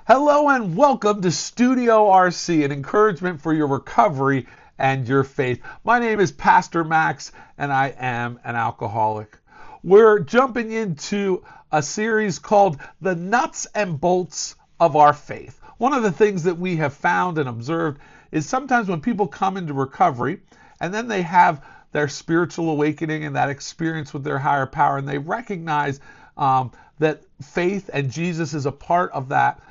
Hello and welcome to Studio RC, an encouragement for your recovery and your faith. My name is Pastor Max and I am an alcoholic. We're jumping into a series called The Nuts and Bolts of Our Faith. One of the things that we have found and observed is sometimes when people come into recovery and then they have their spiritual awakening and that experience with their higher power, and they recognize that faith and Jesus is a part of that.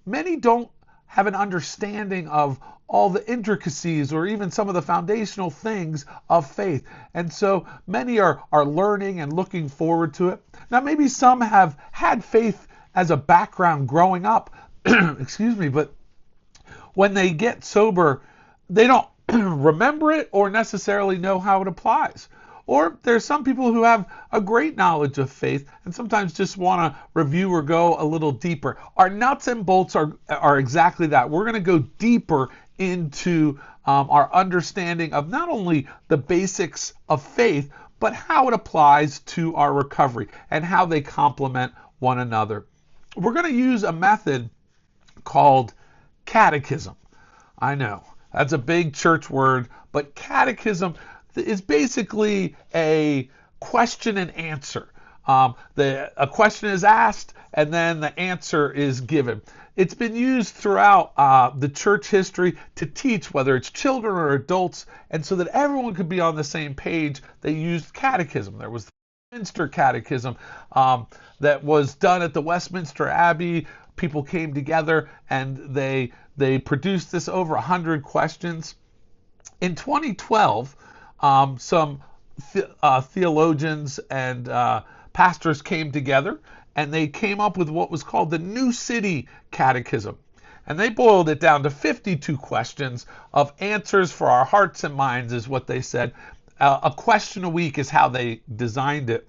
Many don't have an understanding of all the intricacies or even some of the foundational things of faith. And so many are learning and looking forward to it. Now, maybe some have had faith as a background growing up, excuse me, but when they get sober, they don't remember it or necessarily know how it applies. Or there's some people who have a great knowledge of faith and sometimes just want to review or go a little deeper. Our nuts and bolts are exactly that. We're going to go deeper into our understanding of not only the basics of faith, but how it applies to our recovery and how they complement one another. We're going to use a method called catechism. I know, that's a big church word, but catechism is basically a question and answer. A question is asked and then the answer is given. It's been used throughout the church history to teach whether it's children or adults, and so that everyone could be on the same page, they used catechism. There was the Westminster Catechism that was done at the Westminster Abbey. People came together and they produced this over 100 questions. In 2012, some theologians and pastors came together and they came up with what was called the New City Catechism. And they boiled it down to 52 questions of answers for our hearts and minds, is what they said. A question a week is how they designed it.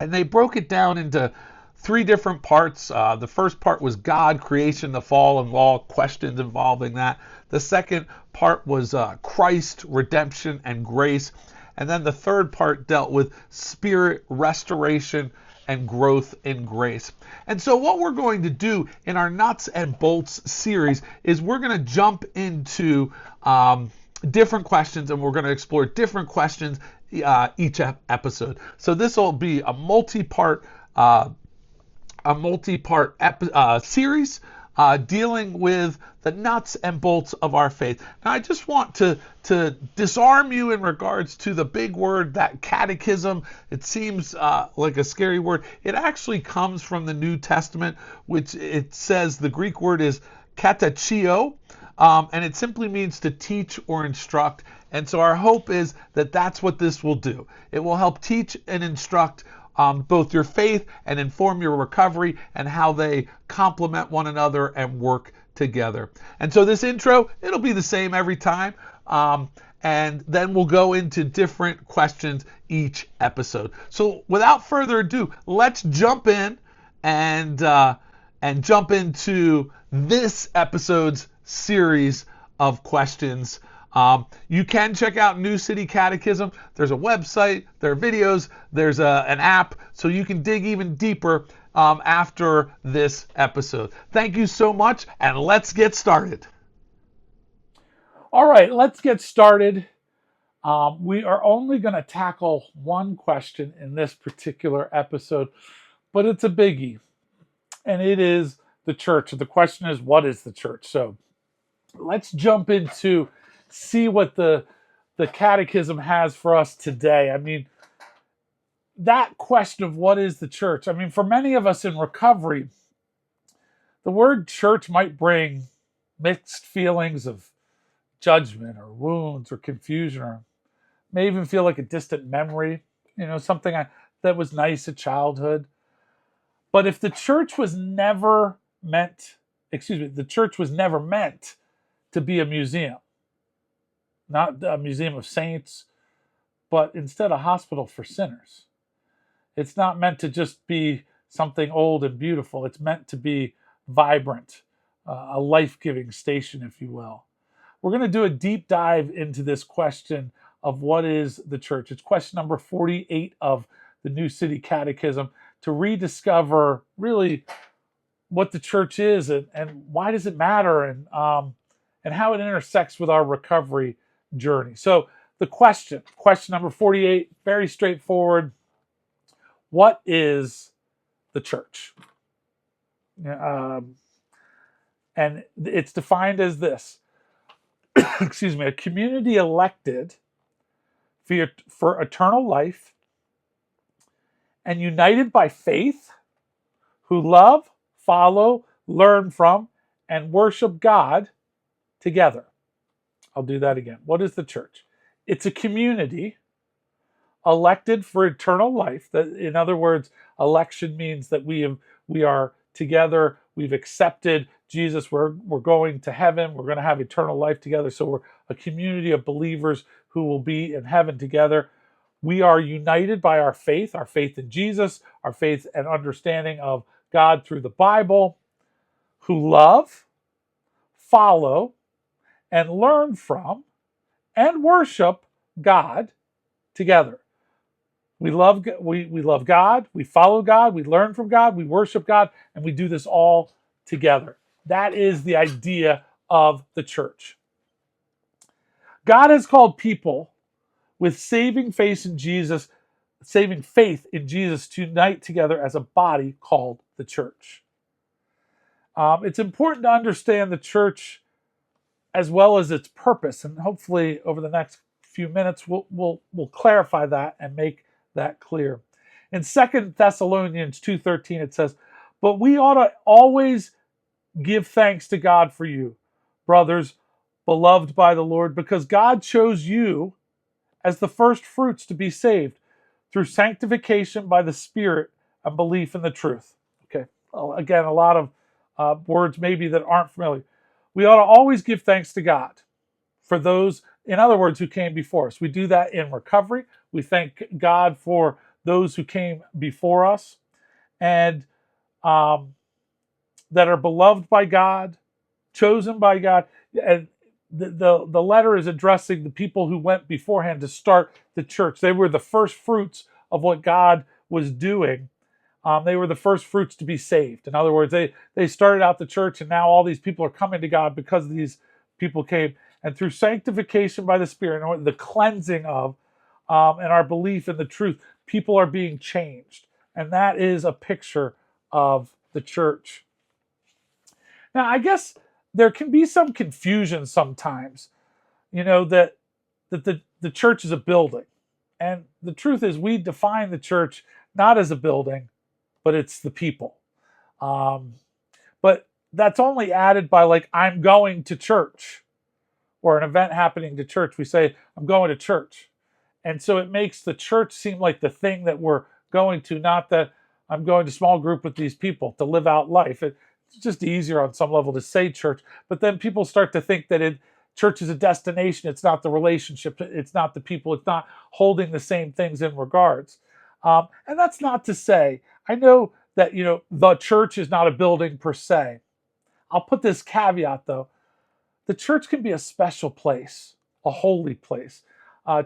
And they broke it down into three different parts. The first part was God, creation, the fall, and law, questions involving that. The second part was Christ, redemption, and grace. And then the third part dealt with spirit, restoration, and growth in grace. And so what we're going to do in our Nuts and Bolts series is we're going to jump into different questions, and we're going to explore different questions each episode. So this will be a multi-part series dealing with the nuts and bolts of our faith. Now, I just want to disarm you in regards to the big word, that catechism. It seems like a scary word. It actually comes from the New Testament, which it says the Greek word is katecheo, and it simply means to teach or instruct. And so our hope is that that's what this will do. It will help teach and instruct both your faith and inform your recovery and how they complement one another and work together. And so this intro, it'll be the same every time. And then we'll go into different questions each episode. So without further ado, let's jump in and jump into this episode's series of questions. You can check out New City Catechism. There's a website, there are videos, there's an app, so you can dig even deeper after this episode. Thank you so much, and let's get started. All right, let's get started. We are only going to tackle one question in this particular episode, but it's a biggie, and it is the church. The question is, what is the church? So let's jump into see what the catechism has for us today. I mean, that question of what is the church? I mean, for many of us in recovery, the word church might bring mixed feelings of judgment or wounds or confusion, or may even feel like a distant memory, something that was nice at childhood. But if the church was never meant, the church was never meant to be a museum, not a museum of saints, but instead a hospital for sinners. It's not meant to just be something old and beautiful. It's meant to be vibrant, a life-giving station, if you will. We're going to do a deep dive into this question of what is the church. It's question number 48 of the New City Catechism, to rediscover really what the church is and why does it matter and how it intersects with our recovery journey. So the question number 48, very straightforward. What is the church? And it's defined as this, excuse me, a community elected for eternal life and united by faith, who love, follow, learn from, and worship God together. I'll do that again. What is the church? It's a community elected for eternal life. In other words, election means that we are together. We've accepted Jesus. We're going to heaven. We're going to have eternal life together. So we're a community of believers who will be in heaven together. We are united by our faith in Jesus, our faith and understanding of God through the Bible, who love, follow, and learn from, and worship God together. We love God, we follow God, we learn from God, we worship God, and we do this all together. That is the idea of the church. God has called people with saving faith in Jesus to unite together as a body called the church. It's important to understand the church as well as its purpose, and hopefully over the next few minutes we'll clarify that and make that clear. In 2 Thessalonians 2:13 it says, "But we ought to always give thanks to God for you, brothers, beloved by the Lord, because God chose you as the first fruits to be saved through sanctification by the Spirit and belief in the truth." Okay, well, again, a lot of words maybe that aren't familiar. We ought to always give thanks to God for those, in other words, who came before us. We do that in recovery. We thank God for those who came before us and that are beloved by God, chosen by God. And the letter is addressing the people who went beforehand to start the church. They were the first fruits of what God was doing. They were the first fruits to be saved. In other words, they started out the church, and now all these people are coming to God because these people came. And through sanctification by the Spirit, the cleansing of, and our belief in the truth, people are being changed. And that is a picture of the church. Now, I guess there can be some confusion sometimes, that the church is a building. And the truth is, we define the church not as a building, but it's the people. But that's only added by, like, I'm going to church, or an event happening to church. We say, I'm going to church. And so it makes the church seem like the thing that we're going to, not that I'm going to small group with these people to live out life. It's just easier on some level to say church. But then people start to think that church is a destination. It's not the relationship. It's not the people. It's not holding the same things in regards. And that's not to say, I know that, the church is not a building per se. I'll put this caveat though. The church can be a special place, a holy place.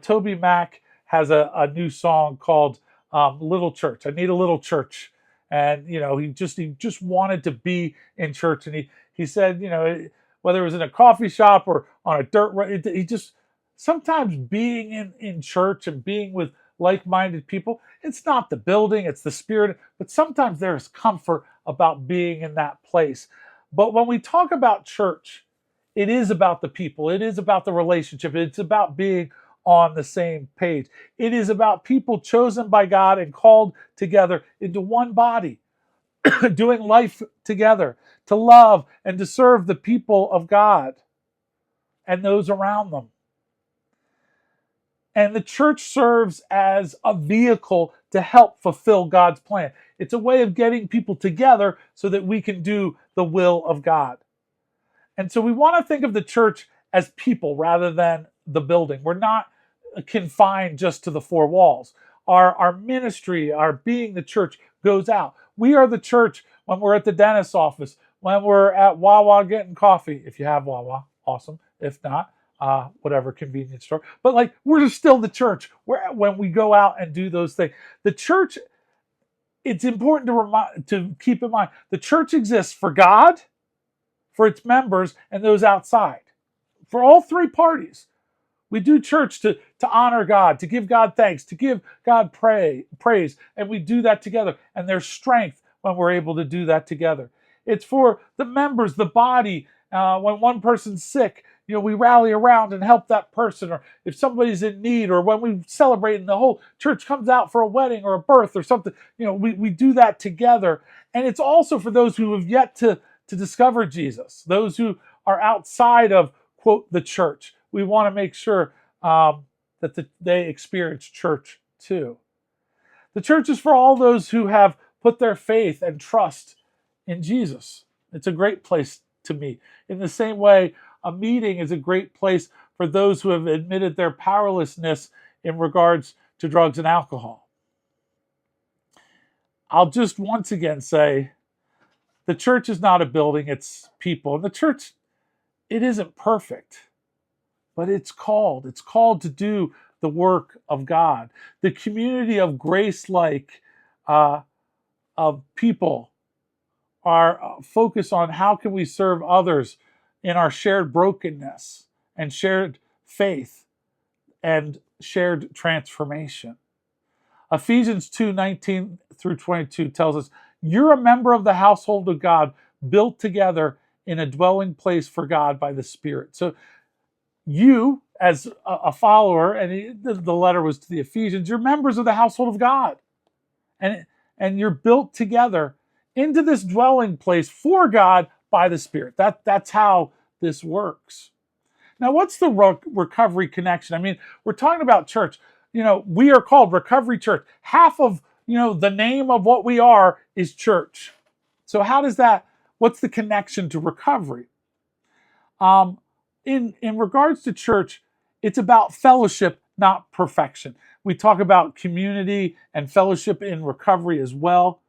Toby Mac has a new song called Little Church. I need a little church. And, he just wanted to be in church. And he said, whether it was in a coffee shop or on a dirt road, he just, sometimes being in church and being with like-minded people, it's not the building, it's the spirit, but sometimes there's comfort about being in that place. But when we talk about church, it is about the people. It is about the relationship. It's about being on the same page. It is about people chosen by God and called together into one body, doing life together, to love and to serve the people of God and those around them. And the church serves as a vehicle to help fulfill God's plan. It's a way of getting people together so that we can do the will of God. And so we want to think of the church as people rather than the building. We're not confined just to the four walls. Our ministry, our being the church goes out. We are the church when we're at the dentist's office, when we're at Wawa getting coffee. If you have Wawa, awesome. If not, whatever convenience store. But we're still the church when we go out and do those things. The church it's important to keep in mind the church exists for God, for its members, and those outside. For all three parties. We do church to honor God, to give God thanks, to give God praise, and we do that together. And there's strength when we're able to do that together. It's for the members, the body. When one person's sick, we rally around and help that person. Or if somebody's in need, or when we celebrate and the whole church comes out for a wedding or a birth or something, we do that together. And it's also for those who have yet to discover Jesus, those who are outside of, quote, the church. We want to make sure that they experience church too. The church is for all those who have put their faith and trust in Jesus. It's a great place to meet. In the same way, a meeting is a great place for those who have admitted their powerlessness in regards to drugs and alcohol. I'll just once again say, the church is not a building, it's people. And the church, it isn't perfect, but it's called to do the work of God. The community of grace-like of people are focused on how can we serve others in our shared brokenness and shared faith and shared transformation. Ephesians 2:19 through 22 tells us, you're a member of the household of God, built together in a dwelling place for God by the Spirit. So you, as a follower, and the letter was to the Ephesians, you're members of the household of God. And you're built together into this dwelling place for God by the Spirit. That's how this works. Now, what's the recovery connection? I mean, we're talking about church. We are called Recovery Church. Half of, the name of what we are is church. So what's the connection to recovery? In regards to church, it's about fellowship, not perfection. We talk about community and fellowship in recovery as well.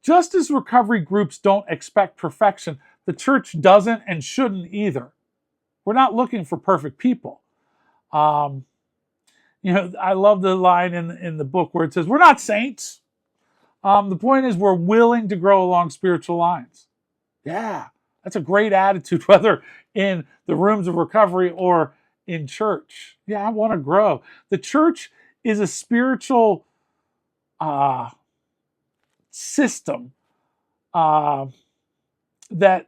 Just as recovery groups don't expect perfection, the church doesn't and shouldn't either. We're not looking for perfect people. I love the line in the book where it says, we're not saints. The point is we're willing to grow along spiritual lines. Yeah, that's a great attitude, whether in the rooms of recovery or in church. Yeah, I want to grow. The church is a spiritual system that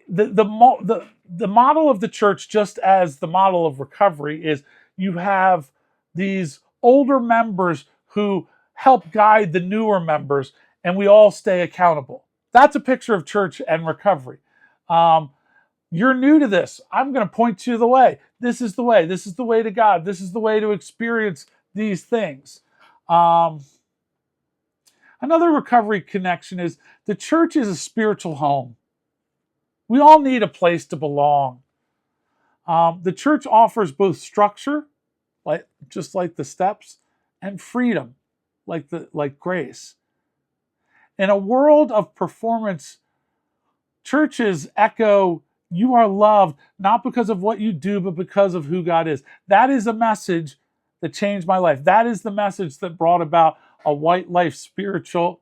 the model of the church, just as the model of recovery, is you have these older members who help guide the newer members, and we all stay accountable. That's a picture of church and recovery. You're new to this. I'm going to point you the way. This is the way. This is the way to God. This is the way to experience these things. Another recovery connection is the church is a spiritual home. We all need a place to belong. The church offers both structure, just like the steps, and freedom, like grace. In a world of performance, churches echo, you are loved not because of what you do, but because of who God is. That is a message that changed my life. That is the message that brought about a white light spiritual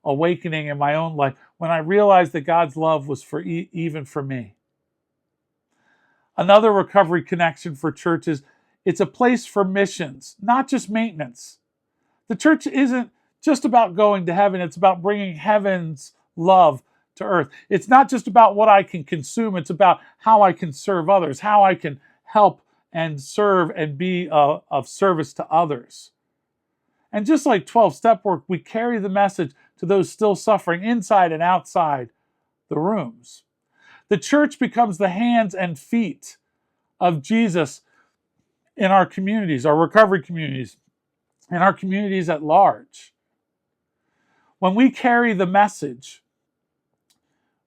awakening in my own life when I realized that God's love was for even for me. Another recovery connection for churches, it's a place for missions, not just maintenance. The church isn't just about going to heaven, it's about bringing heaven's love to earth. It's not just about what I can consume, it's about how I can serve others, how I can help and serve and be of service to others. And just like 12-step work, we carry the message to those still suffering inside and outside the rooms. The church becomes the hands and feet of Jesus in our communities, our recovery communities, and our communities at large. When we carry the message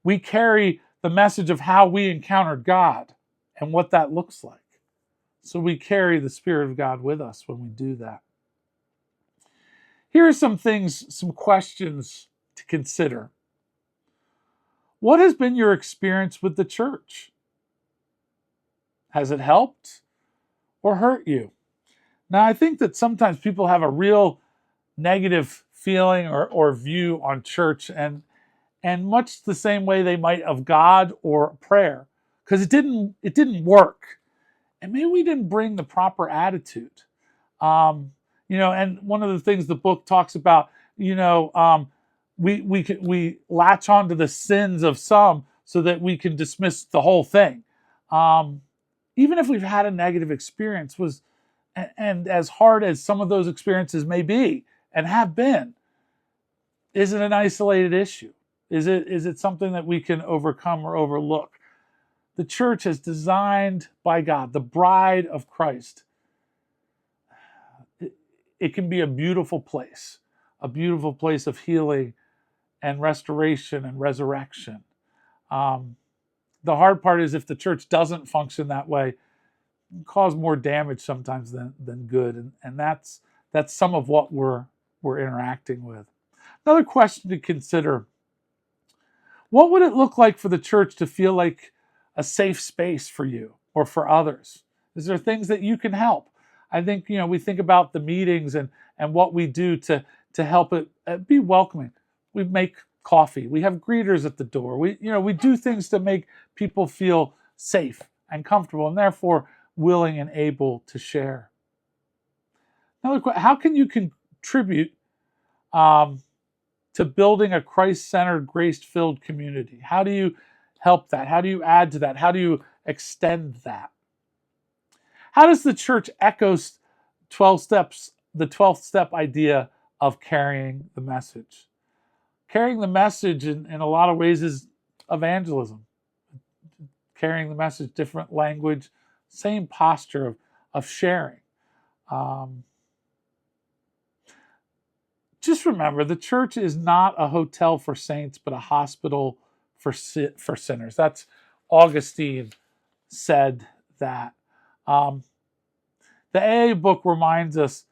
of how we encountered God and what that looks like. So we carry the Spirit of God with us when we do that. Here are some questions to consider. What has been your experience with the church? Has it helped or hurt you? Now, I think that sometimes people have a real negative feeling or view on church, and much the same way they might of God or prayer, because it didn't work, and maybe we didn't bring the proper attitude. And one of the things the book talks about, we latch on to the sins of some so that we can dismiss the whole thing. Um, Even if we've had a negative experience, and as hard as some of those experiences may be and have been, is it an isolated issue? Is it something that we can overcome or overlook? The church is designed by God, the bride of Christ. It can be a beautiful place of healing and restoration and resurrection. Um, the hard part is if the church doesn't function that way, it can cause more damage sometimes than good, and that's some of what we're interacting with. Another question to consider: what would it look like for the church to feel like a safe space for you or for others? Is there things that you can help? I think, we think about the meetings and what we do to help it be welcoming. We make coffee. We have greeters at the door. We do things to make people feel safe and comfortable, and therefore willing and able to share. Another question: how can you contribute um, to building a Christ-centered, grace-filled community? How do you help that? How do you add to that? How do you extend that? How does the church echo 12 steps, the 12th step idea of carrying the message? Carrying the message in a lot of ways is evangelism. Carrying the message, different language, same posture of sharing. Just remember, the church is not a hotel for saints, but a hospital for sinners. That's Augustine said that. The AA book reminds us,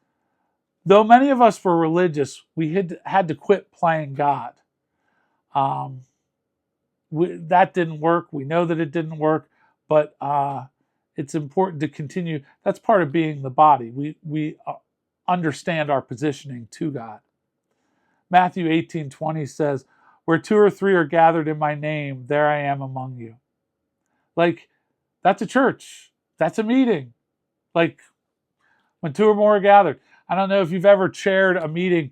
though many of us were religious, we had to quit playing God. That didn't work. We know that it didn't work, but it's important to continue. That's part of being the body. We understand our positioning to God. Matthew 18:20 says, "Where two or three are gathered in my name, there I am among you." Like, that's a church. That's a meeting. Like, when two or more are gathered. I don't know if you've ever chaired a meeting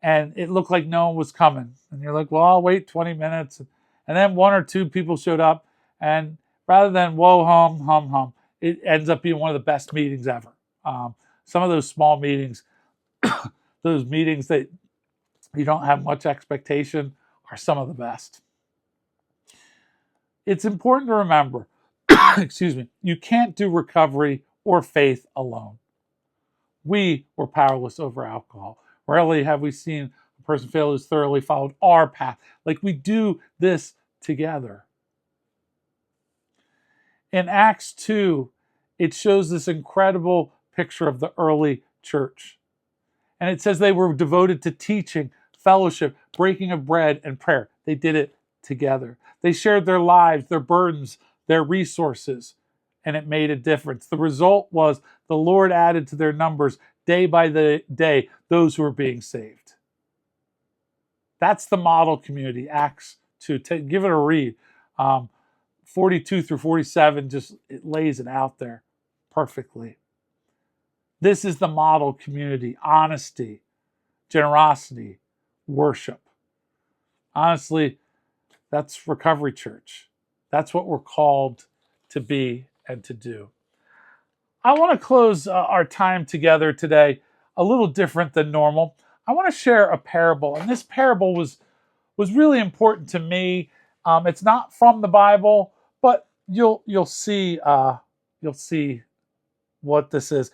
and it looked like no one was coming. And you're like, well, I'll wait 20 minutes. And then one or two people showed up. And rather than whoa, hum, hum, hum, it ends up being one of the best meetings ever. Some of those small meetings, those meetings that you don't have much expectation, are some of the best. It's important to remember, excuse me, you can't do recovery or faith alone. We were powerless over alcohol. Rarely have we seen a person fail who's thoroughly followed our path. Like, we do this together. In Acts 2, it shows this incredible picture of the early church. And it says they were devoted to teaching, fellowship, breaking of bread, and prayer. They did it together. They shared their lives, their burdens, their resources, and it made a difference. The result was the Lord added to their numbers day by day those who were being saved. That's the model community, Acts 2. Give it a read. 42 through 47, it lays it out there perfectly. This is the model community: honesty, generosity, worship. Honestly, that's Recovery Church. That's what we're called to be and to do. I want to close our time together today a little different than normal. I want to share a parable, and this parable was really important to me. It's not from the Bible, but you'll see what this is.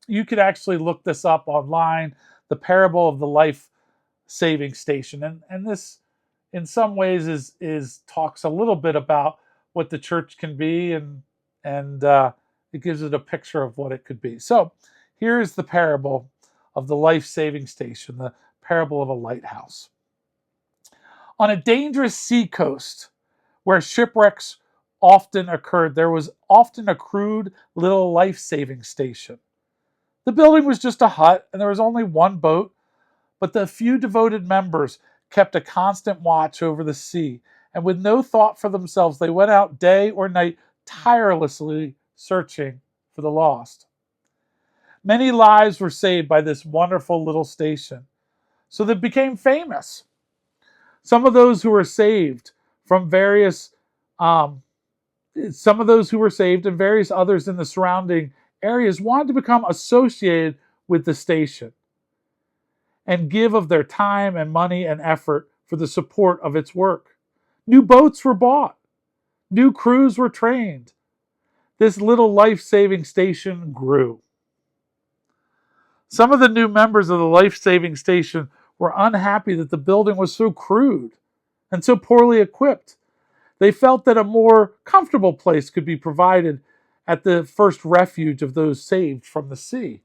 You could actually look this up online. The parable of the life saving station, and this, in some ways, is talks a little bit about what the church can be, and it gives it a picture of what it could be. So here's the parable of the life saving station, the parable of a lighthouse. On a dangerous sea coast where shipwrecks often occurred, there was often a crude little life saving station. The building was just a hut, and there was only one boat, but the few devoted members kept a constant watch over the sea, and with no thought for themselves, they went out day or night tirelessly searching for the lost. Many lives were saved by this wonderful little station, so that it became famous. Some of those who were saved from various, some of those who were saved and various others in the surrounding areas wanted to become associated with the station and give of their time and money and effort for the support of its work. New boats were bought. New crews were trained. This little life-saving station grew. Some of the new members of the life-saving station were unhappy that the building was so crude and so poorly equipped. They felt that a more comfortable place could be provided at the first refuge of those saved from the sea.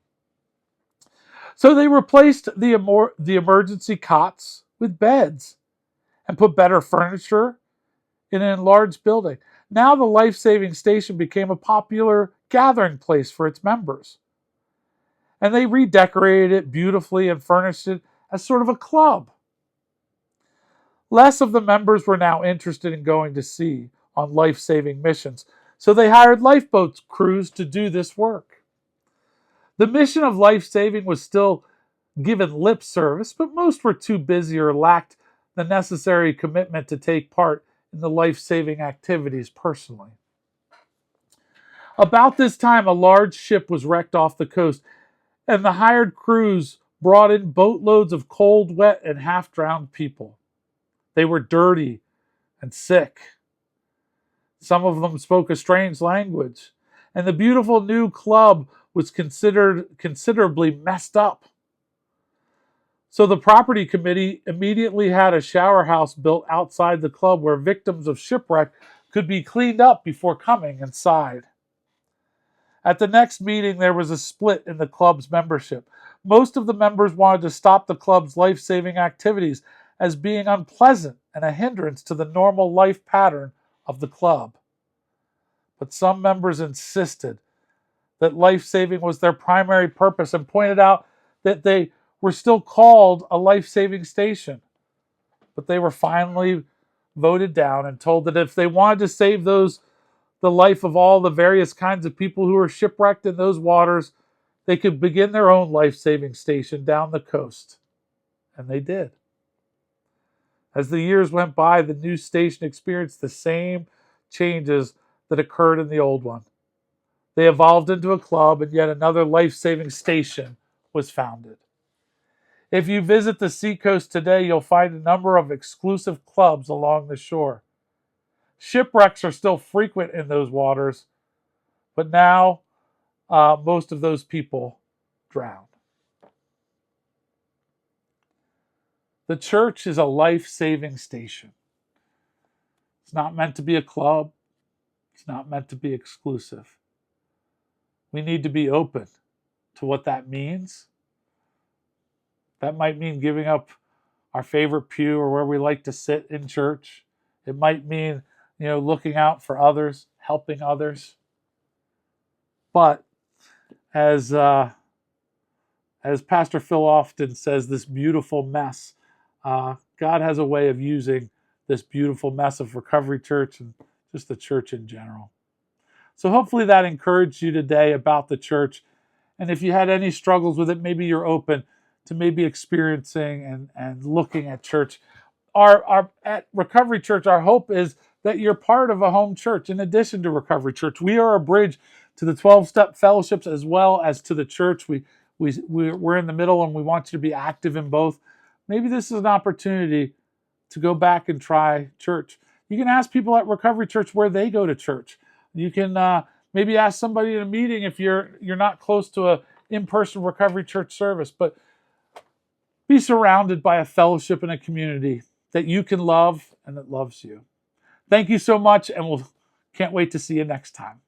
So they replaced the emergency cots with beds and put better furniture in an enlarged building. Now the life-saving station became a popular gathering place for its members. And they redecorated it beautifully and furnished it as sort of a club. Less of the members were now interested in going to sea on life-saving missions, so they hired lifeboat crews to do this work. The mission of life-saving was still given lip service, but most were too busy or lacked the necessary commitment to take part in the life-saving activities personally. About this time, a large ship was wrecked off the coast, and the hired crews brought in boatloads of cold, wet, and half-drowned people. They were dirty and sick. Some of them spoke a strange language, and the beautiful new club was considered considerably messed up. So the property committee immediately had a shower house built outside the club where victims of shipwreck could be cleaned up before coming inside. At the next meeting, there was a split in the club's membership. Most of the members wanted to stop the club's life-saving activities as being unpleasant and a hindrance to the normal life pattern of the club. But some members insisted that life-saving was their primary purpose and pointed out that they were still called a life-saving station. But they were finally voted down and told that if they wanted to save the life of all the various kinds of people who were shipwrecked in those waters, they could begin their own life-saving station down the coast. And they did. As the years went by, the new station experienced the same changes that occurred in the old one. They evolved into a club, and yet another life-saving station was founded. If you visit the seacoast today, you'll find a number of exclusive clubs along the shore. Shipwrecks are still frequent in those waters, but now most of those people drown. The church is a life-saving station. It's not meant to be a club. It's not meant to be exclusive. We need to be open to what that means. That might mean giving up our favorite pew or where we like to sit in church. It might mean, looking out for others, helping others. But as Pastor Phil often says, this beautiful mess, God has a way of using this beautiful mess of Recovery Church and just the church in general. So hopefully that encouraged you today about the church. And if you had any struggles with it, maybe you're open to maybe experiencing and looking at church. At Recovery Church, our hope is that you're part of a home church in addition to Recovery Church. We are a bridge to the 12-step fellowships as well as to the church. We're in the middle, and we want you to be active in both. Maybe this is an opportunity to go back and try church. You can ask people at Recovery Church where they go to church. You can maybe ask somebody in a meeting if you're not close to a in-person Recovery Church service, but be surrounded by a fellowship and a community that you can love and that loves you. Thank you so much, and can't wait to see you next time.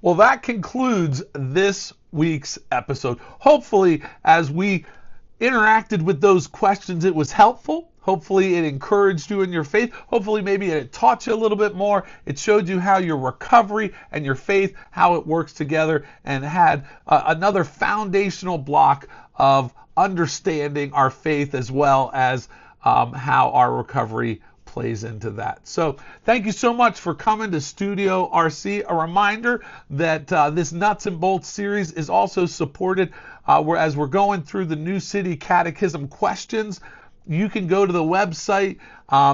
Well, that concludes this week's episode. Hopefully, as we interacted with those questions, it was helpful. Hopefully it encouraged you in your faith. Hopefully maybe it taught you a little bit more. It showed you how your recovery and your faith, how it works together, and had another foundational block of understanding our faith as well as how our recovery plays into that. So thank you so much for coming to Studio RC. A reminder that this Nuts and Bolts series is also supported as we're going through the New City Catechism questions. You can go to the website.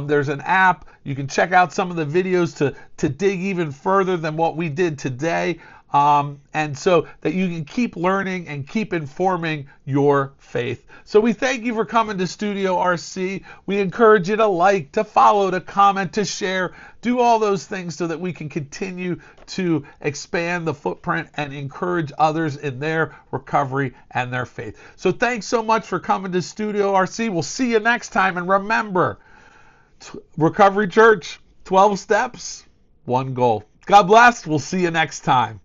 There's an app. You can check out some of the videos to dig even further than what we did today. And so that you can keep learning and keep informing your faith. So we thank you for coming to Studio RC. We encourage you to like, to follow, to comment, to share, do all those things so that we can continue to expand the footprint and encourage others in their recovery and their faith. So thanks so much for coming to Studio RC. We'll see you next time. And remember, Recovery Church, 12 steps, one goal. God bless. We'll see you next time.